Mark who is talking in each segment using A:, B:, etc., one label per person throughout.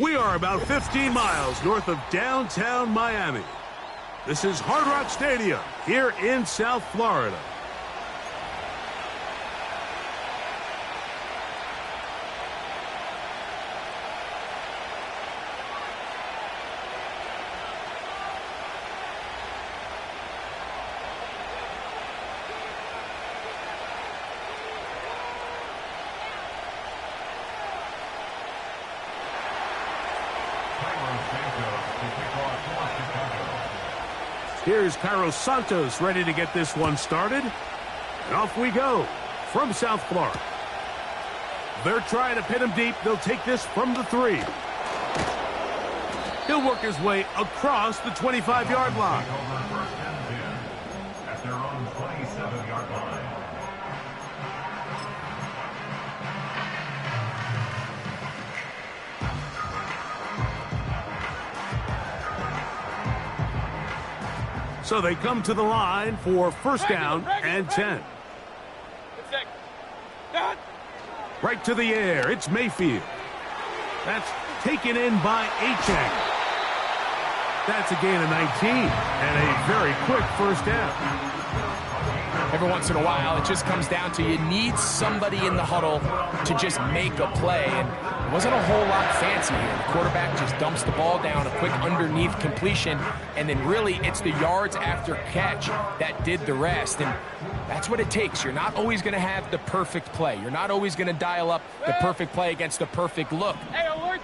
A: We are about 15 miles north of downtown Miami. This is Hard Rock Stadium here in South Florida. Here's Cairo Santos ready to get this one started. And off we go from South Florida. They're trying to pin him deep. They'll take this from the 3. He'll work his way across the 25-yard line.
B: At their own 27-yard line.
A: So they come to the line for first down and 10. Right to the air. It's Mayfield. That's taken in by Achane. That's a gain of 19 and a very quick first down.
C: Every once in a while, it just comes down to you need somebody in the huddle to just make a play. And it wasn't a whole lot fancy here. The quarterback just dumps the ball down, a quick underneath completion, and then really it's the yards after catch that did the rest. And that's what it takes. You're not always going to have the perfect play. You're not always going to dial up the perfect play against the perfect look.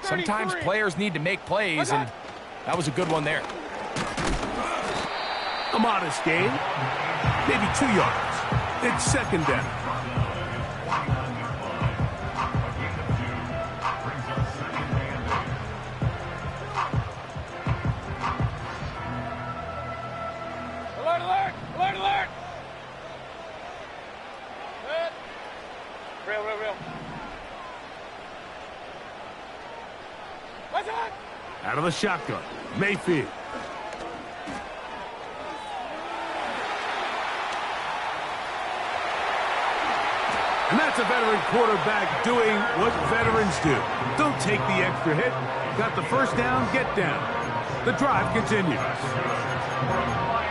C: Sometimes players need to make plays, and that was a good one there.
A: A modest gain, maybe 2 yards. It's second down.
D: Alert, alert! Alert, alert! Real. What's that?
A: Out of the shotgun, Mayfield. And that's a veteran quarterback doing what veterans do. Don't take the extra hit. Got the first down, get down. The drive continues.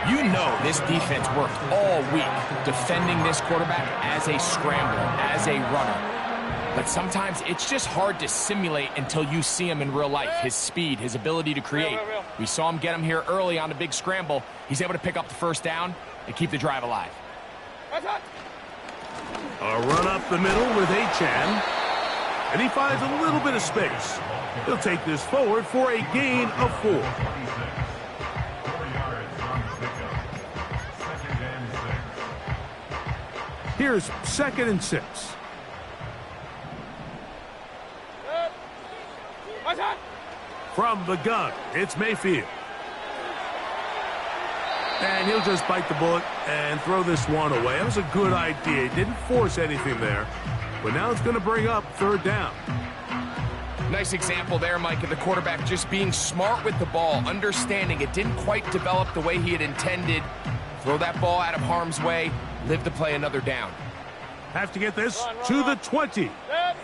C: You know this defense worked all week defending this quarterback as a scrambler, as a runner. But sometimes it's just hard to simulate until you see him in real life. His speed, his ability to create. We saw him get him here early on a big scramble. He's able to pick up the first down and keep the drive alive.
A: A run up the middle with Achane. And he finds a little bit of space. He'll take this forward for a gain of 4. Here's second and 6. From the gun, it's Mayfield. And he'll just bite the bullet and throw this one away. That was a good idea. He didn't force anything there. But now it's going to bring up third down.
C: Nice example there, Mike, of the quarterback just being smart with the ball, understanding it didn't quite develop the way he had intended. Throw that ball out of harm's way, live to play another down.
A: Have to get this to the 20.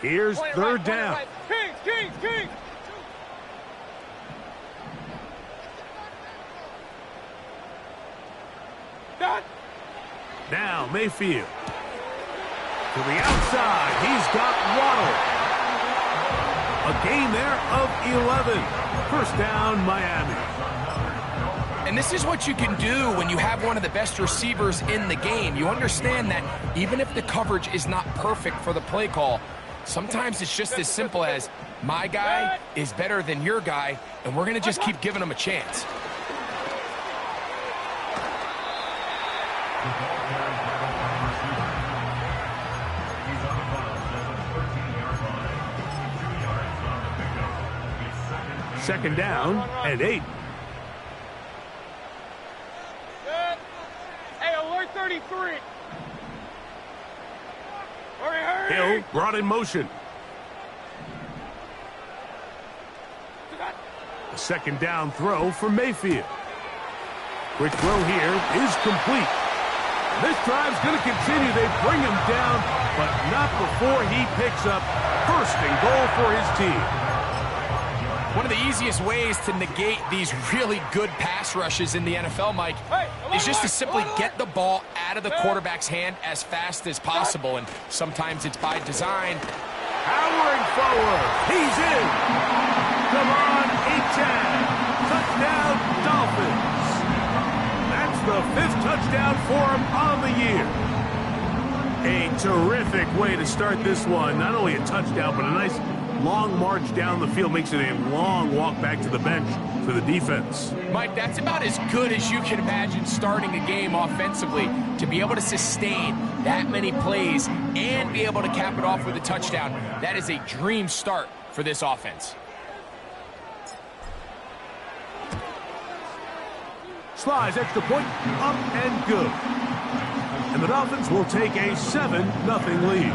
A: Here's third down.
D: Kings!
A: Now Mayfield. To the outside, he's got Waddle. A gain there of 11. First down, Miami.
C: And this is what you can do when you have one of the best receivers in the game. You understand that even if the coverage is not perfect for the play call, sometimes it's just as simple as my guy is better than your guy, and we're going to just keep giving him a chance.
A: Second down and 8.
D: Hey, alert 33. Hurry.
A: Hill brought in motion. A second down throw for Mayfield. Quick throw here is complete. This drive's going to continue. They bring him down, but not before he picks up first and goal for his team.
C: One of the easiest ways to negate these really good pass rushes in the NFL, Mike, is just to simply get the ball out of the quarterback's hand as fast as possible, and sometimes it's by design.
A: Powering forward. He's in. Come on, Achane. Touchdown, Dolphins. That's the 5th touchdown for him on the year. A terrific way to start this one. Not only a touchdown, but a nice long march down the field. Makes it a long walk back to the bench for the defense.
C: Mike, that's about as good as you can imagine starting a game offensively. To be able to sustain that many plays and be able to cap it off with a touchdown, that is a dream start for this offense.
A: Slides, extra point, up and good. And the Dolphins will take a 7-0 lead.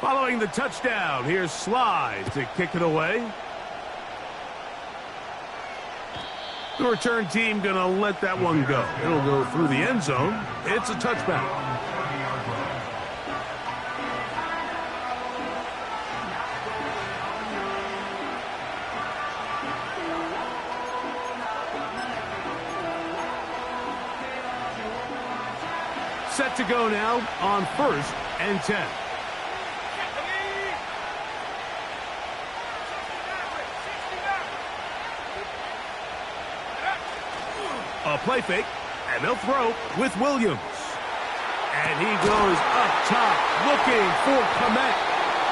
A: Following the touchdown, here's Slide to kick it away. The return team going to let that one go. It'll go through the end zone. It's a touchback. Set to go now on 1st and 10. A play fake, and they'll throw with Williams. And he goes up top, looking for Kmet.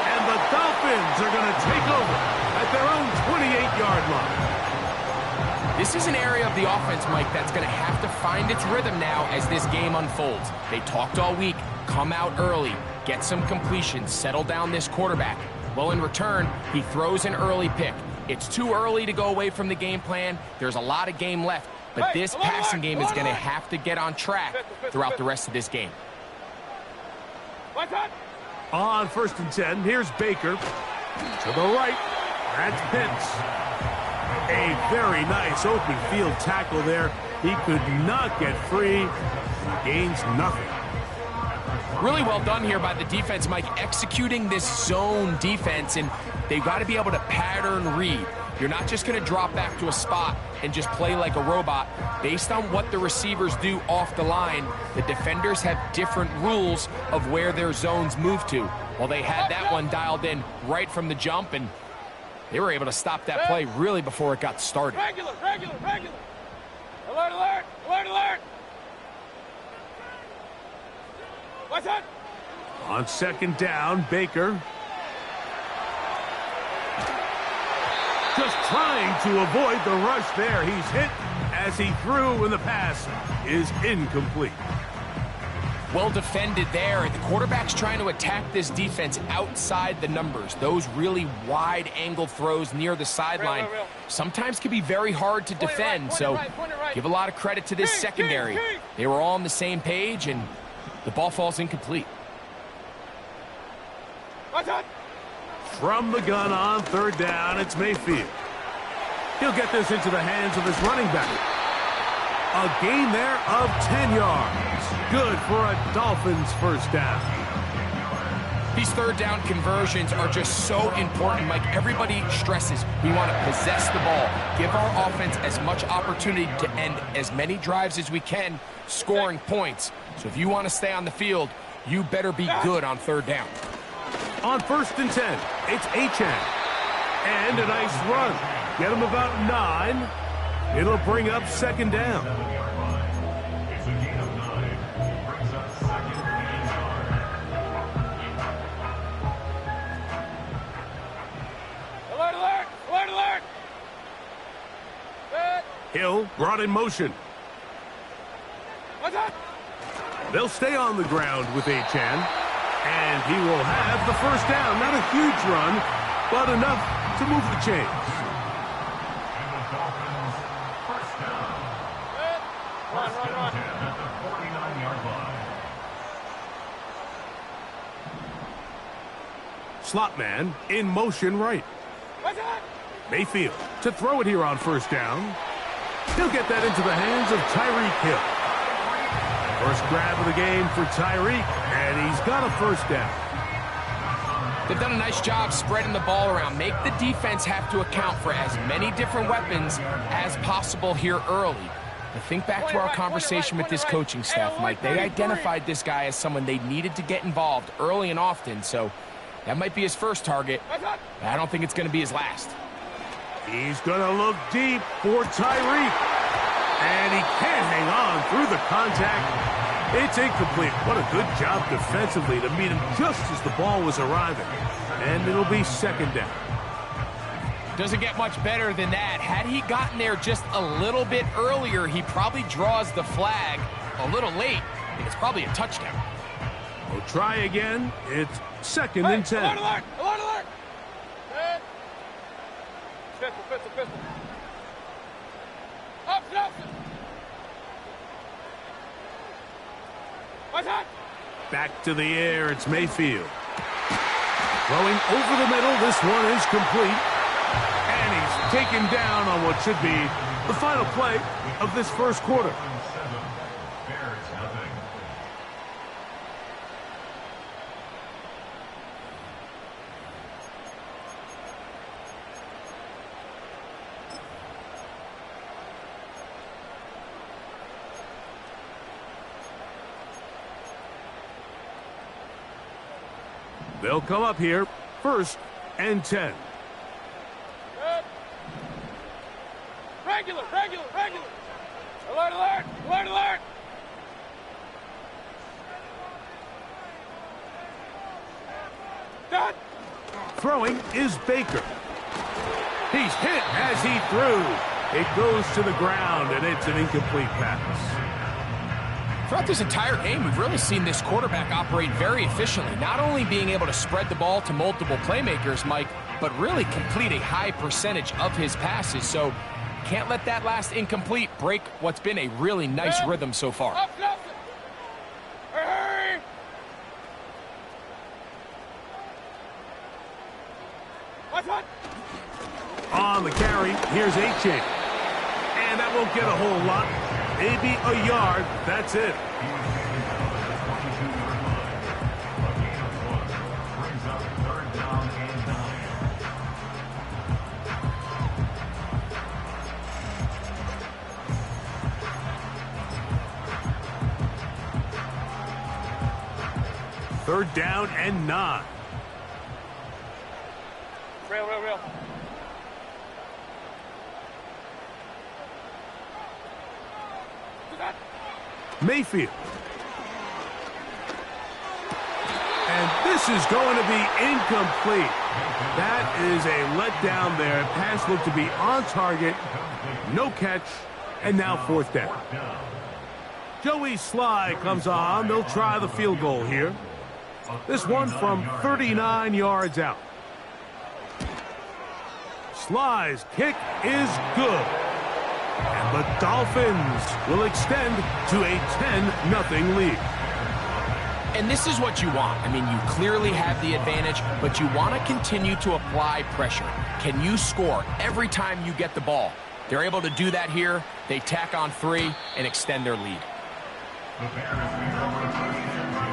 A: And the Dolphins are going to take over at their own 28-yard line.
C: This is an area of the offense, Mike, that's going to have to find its rhythm now as this game unfolds. They talked all week, come out early, get some completions, settle down this quarterback. Well, in return, he throws an early pick. It's too early to go away from the game plan. There's a lot of game left. But this passing game is going to have to get on track throughout the rest of this game.
A: On 1st and 10, here's Baker. To the right, that's Pitts. A very nice open field tackle there. He could not get free. He gains nothing.
C: Really well done here by the defense, Mike, executing this zone defense, and they've got to be able to pattern read. You're not just going to drop back to a spot and just play like a robot. Based on what the receivers do off the line, the defenders have different rules of where their zones move to. Well, they had that one dialed in right from the jump, and they were able to stop that play really before it got started.
D: Regular. Alert. What's that?
A: On 2nd down, Baker. Just trying to avoid the rush there. He's hit as he threw, and the pass is incomplete.
C: Well defended there. The quarterback's trying to attack this defense outside the numbers. Those really wide angle throws near the sideline sometimes can be very hard to defend. So give a lot of credit to this secondary. They were all on the same page, and the ball falls incomplete.
D: What's that?
A: From the gun on 3rd down, it's Mayfield. He'll get this into the hands of his running back. A gain there of 10 yards. Good for a Dolphins 1st down.
C: These 3rd down conversions are just so important, Mike. Everybody stresses we want to possess the ball, give our offense as much opportunity to end as many drives as we can, scoring points. So if you want to stay on the field, you better be good on 3rd down.
A: On 1st and 10, it's Achane. And a nice run. Get him about 9. It'll bring up 2nd down.
B: It's a gain of 9. Brings up 2nd and yard.
D: Alert.
A: Hill brought in motion.
D: What's that?
A: They'll stay on the ground with Achane. And he will have the 1st down. Not a huge run, but enough to move the chains.
B: And the Dolphins, 1st down. First and 10 at the 49-yard line.
A: Slot man in motion right. Mayfield to throw it here on first down. He'll get that into the hands of Tyreek Hill. First grab of the game for Tyreek, and he's got a first down.
C: They've done a nice job spreading the ball around. Make the defense have to account for as many different weapons as possible here early. But think back to our conversation with this coaching staff, Mike. They identified this guy as someone they needed to get involved early and often, so that might be his first target. I don't think it's going to be his last.
A: He's going to look deep for Tyreek. And he can't hang on through the contact. It's incomplete. What a good job defensively to meet him just as the ball was arriving. And it'll be second down.
C: Doesn't get much better than that. Had he gotten there just a little bit earlier, he probably draws the flag a little late, and it's probably a touchdown.
A: We'll try again. It's second and 10.
D: Alert, alert! Alert, alert! Pistol. Up, What's that?
A: Back to the air, it's Mayfield. Throwing over the middle, this one is complete. And he's taken down on what should be the final play of this first quarter. They'll come up here, first and 10.
D: Regular. Alert. Done.
A: Throwing is Baker. He's hit as he threw. It goes to the ground, and it's an incomplete pass.
C: Throughout this entire game, we've really seen this quarterback operate very efficiently, not only being able to spread the ball to multiple playmakers, Mike, but really complete a high percentage of his passes. So can't let that last incomplete break what's been a really nice rhythm so far.
D: Up, hurry! What's that?
A: On the carry, here's Achane. And that won't get a whole lot. Maybe a yard, that's it. Third down and 9.
D: Real.
A: Mayfield. And this is going to be incomplete. That is a letdown there. Pass looked to be on target. No catch. And now fourth down. Joey Sly comes on. They'll try the field goal here. This one from 39 yards out. Sly's kick is good. And the Dolphins will extend to a 10-0 lead.
C: And this is what you want. I mean, you clearly have the advantage, but you want to continue to apply pressure. Can you score every time you get the ball? They're able to do that here. They tack on 3 and extend their lead.
B: The Bears lead over the first and 10.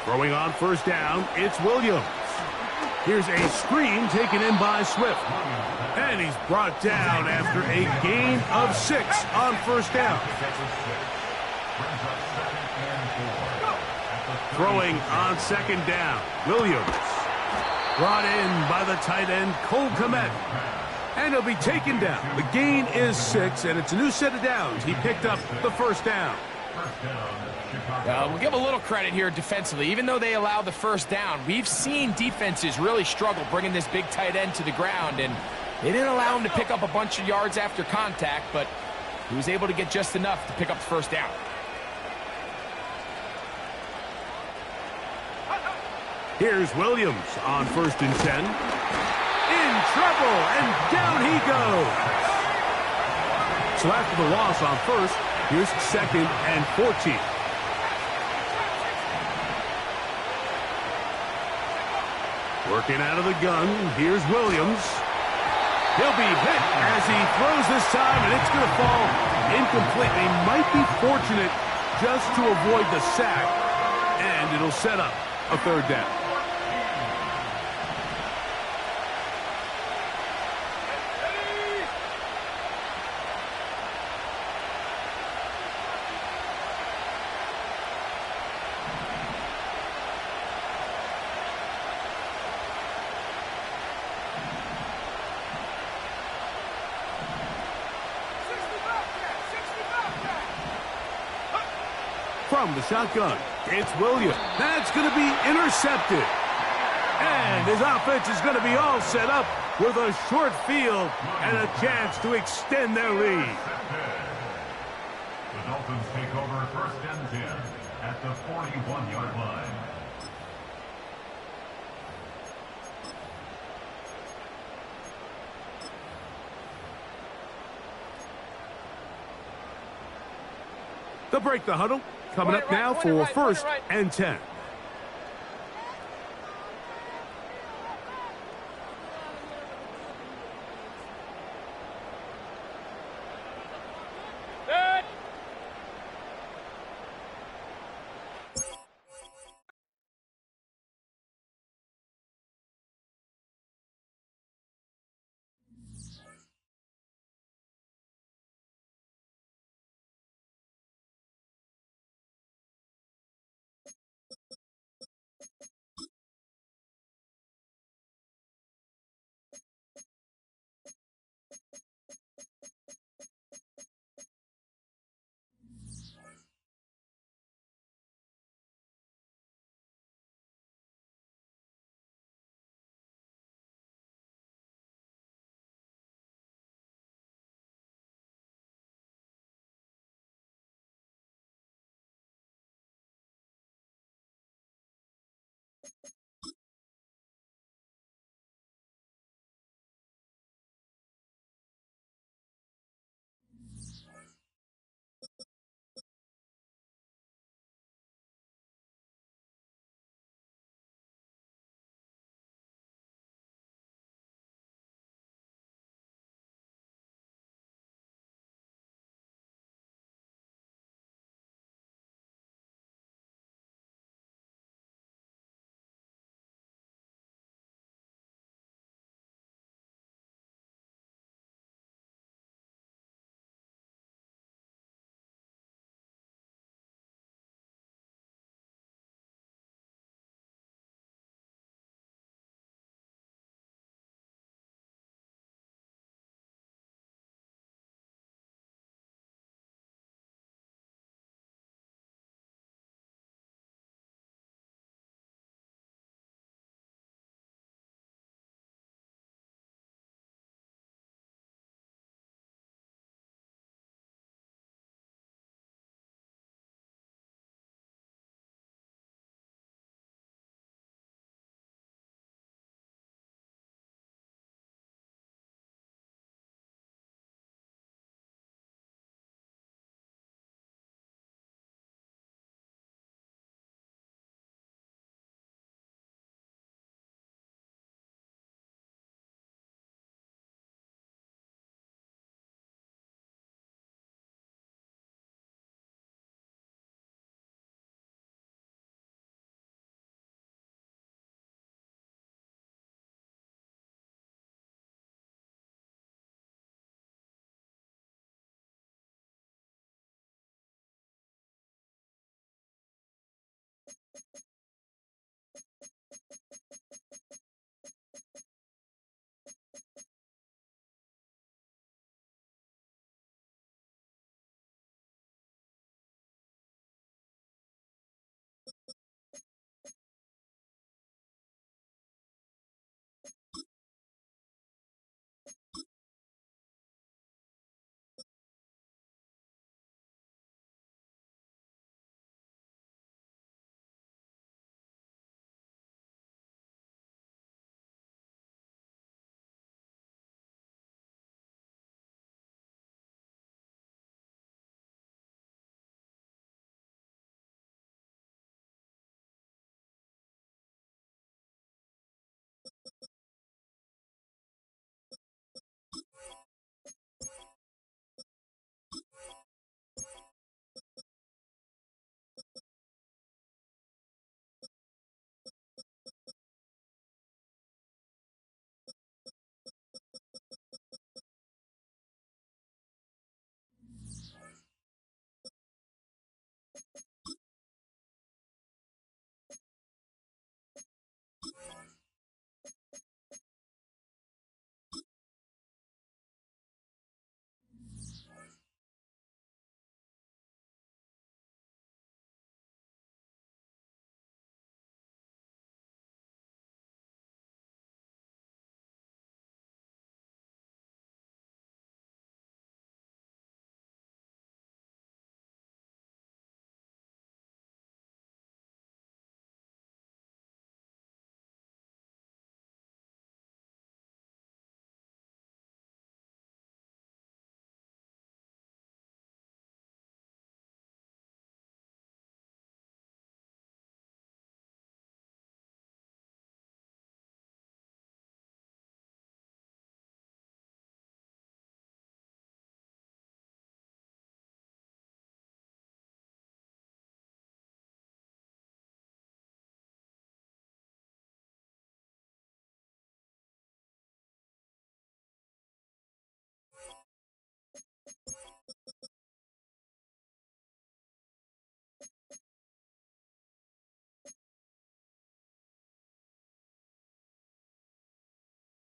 A: Throwing on first down, it's Williams. Here's a screen taken in by Swift. And he's brought down after a gain of 6 on first down. Throwing on second down, Williams. Brought in by the tight end, Cole Kmet. And he'll be taken down. The gain is 6, and it's a new set of downs. He picked up the first down.
C: We'll give a little credit here defensively. Even though they allow the first down, we've seen defenses really struggle bringing this big tight end to the ground. And They didn't allow him to pick up a bunch of yards after contact, but he was able to get just enough to pick up the first down.
A: Here's Williams on 1st and 10. In trouble, and down he goes. So after the loss on 1st, here's 2nd and 14. Working out of the gun, here's Williams. He'll be hit as he throws this time, and it's going to fall incomplete. He might be fortunate just to avoid the sack, and it'll set up a 3rd down. From the shotgun, it's Williams. That's going to be intercepted. And his offense is going to be all set up with a short field and a chance to extend their lead.
B: The Dolphins take over 1st and 10 at the 41-yard line.
A: They'll break the huddle. Coming up now for 1st and 10.